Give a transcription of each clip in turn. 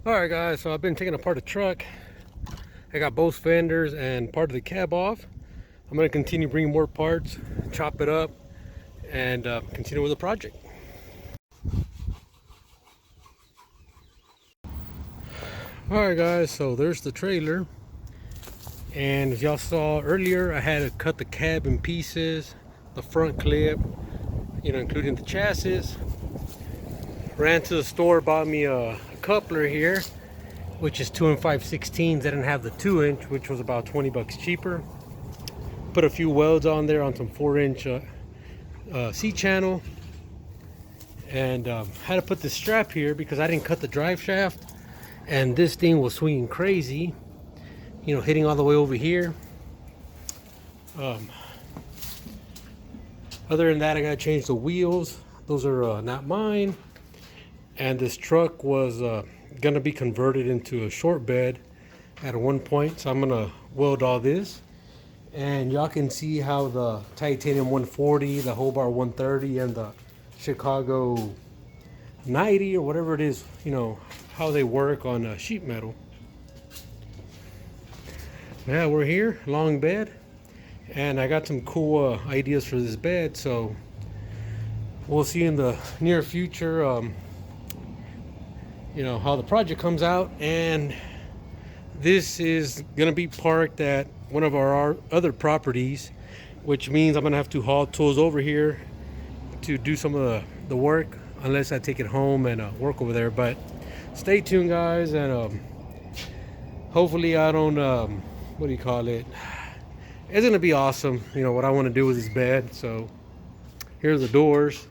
Alright guys, so I've been taking apart the truck. I got both fenders and part of the cab off. I'm going to continue bringing more parts, chop it up, and continue with the project. Alright guys, so there's the trailer. And as y'all saw earlier, I had to cut the cab in pieces, the front clip, including the chassis. Ran to the store, bought me a coupler here, which is 2 5/16. They didn't have the 2-inch, which was about 20 bucks cheaper. Put a few welds on there on some 4-inch C-channel, and had to put the strap here because I didn't cut the drive shaft, and this thing was swinging crazy, hitting all the way over here. Other than that, I gotta change the wheels. Those are not mine. And this truck was gonna be converted into a short bed at one point, so I'm gonna weld all this, and y'all can see how the titanium 140, the Hobart 130, and the Chicago 90 or whatever it is, how they work on sheet metal. Yeah, we're here, long bed, and I got some cool ideas for this bed, so we'll see in the near future how the project comes out. And this is gonna be parked at one of our other properties, which means I'm gonna have to haul tools over here to do some of the work, unless I take it home and work over there. But stay tuned guys, and hopefully I don't it's gonna be awesome, what I want to do with this bed. So here's the doors.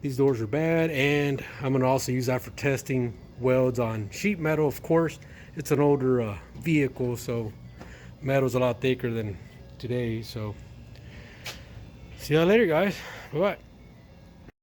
These doors are bad, and I'm going to also use that for testing welds on sheet metal. Of course, it's an older vehicle, so metal's a lot thicker than today. So see y'all later guys. Bye bye.